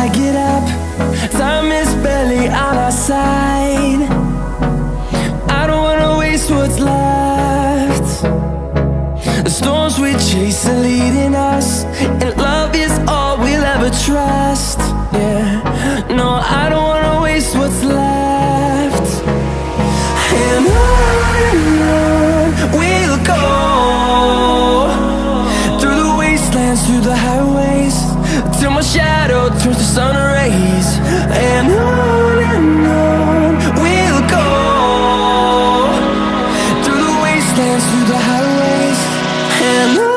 I get up, time is barely on our side. I don't wanna waste what's left. The storms we chase are leading us, and love is all we'll ever trust. Yeah, no, I don't wanna waste what's left. And on we'll go, through the wastelands, through the highways, till my shadow turns to sun rays. And on we'll go, through the wastelands, through the highways, and on.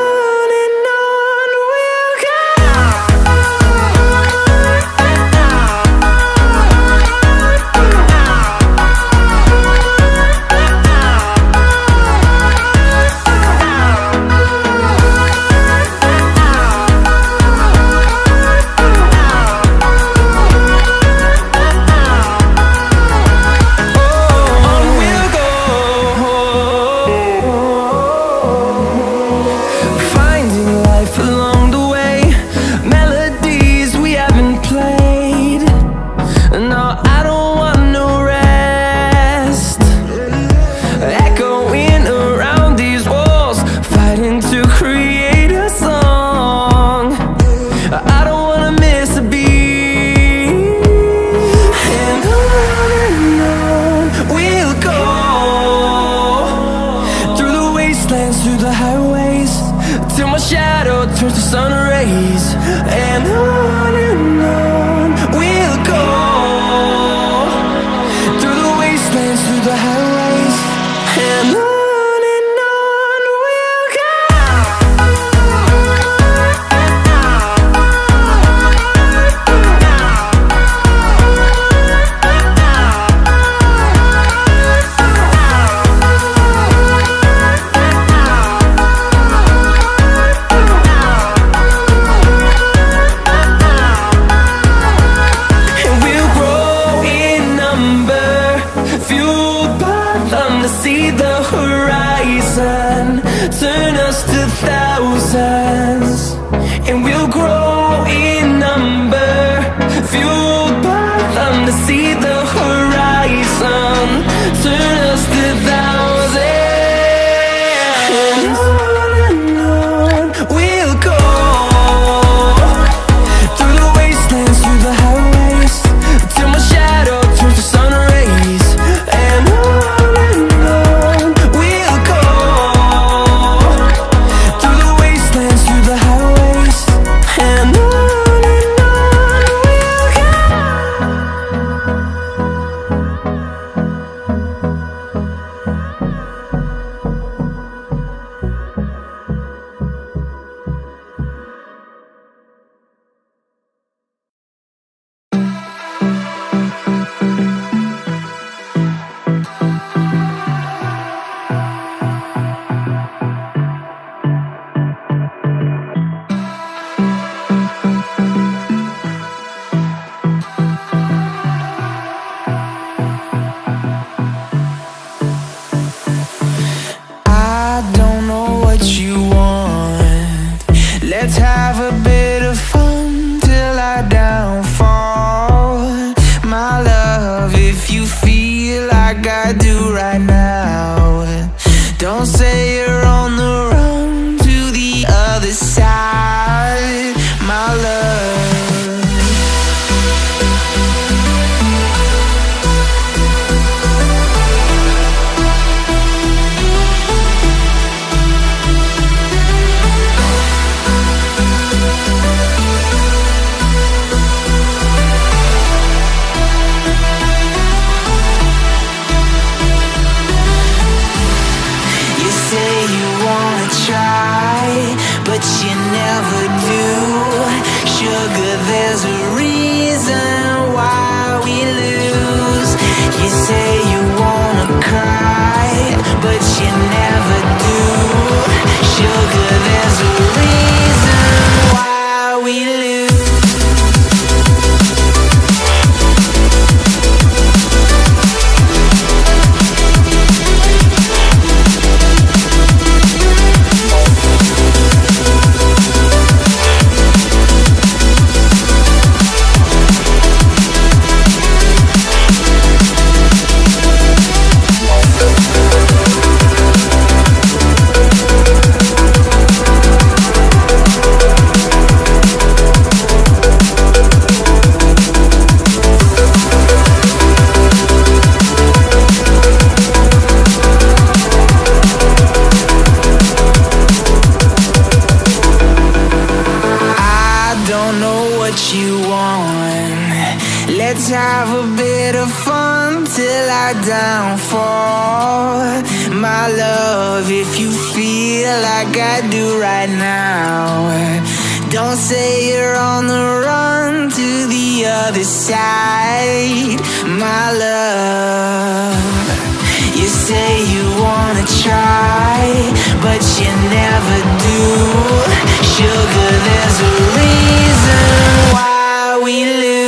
Through the highways, till my shadow turns to sun rays. And on we'll go, through the wastelands, through the highways, and on. See the horizon turn us to thousands, and we'll grow in number, fueled by them. To see the horizon turn us to thousands, and on we'll go, through the wastelands, through the highways, till my shadow turns to sun rays. And let's have a bit of fun till I downfall. My love, if you feel like I do right now, don't say you're on the run to the other side, my love. But you never do, sugar. bit of fun till our downfall. My love, if you feel like I do right now, don't say you're on the run to the other side. My love, you say you wanna try, but you never do. Sugar, there's a reason why we lose.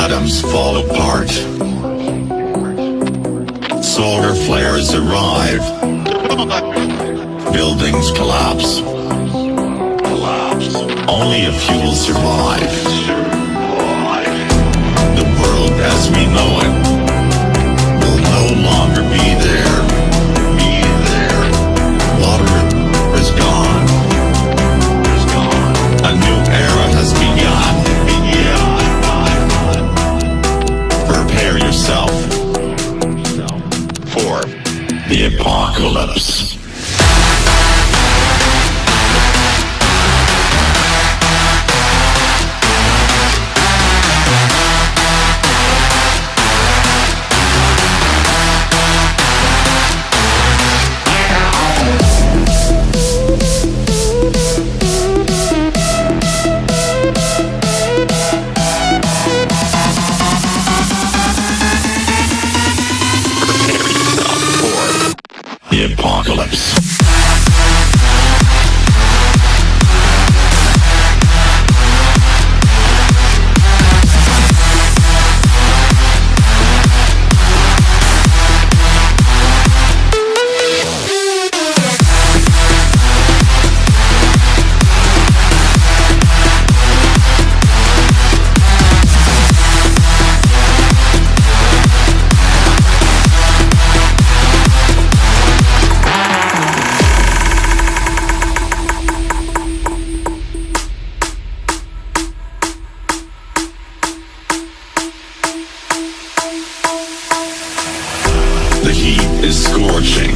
Atoms fall apart. Solar flares arrive. Buildings collapse. Only a few will survive. The world as we know it will no longer be there. Water is gone. A new era has begun. Prepare yourself for the apocalypse. The apocalypse. The heat is scorching.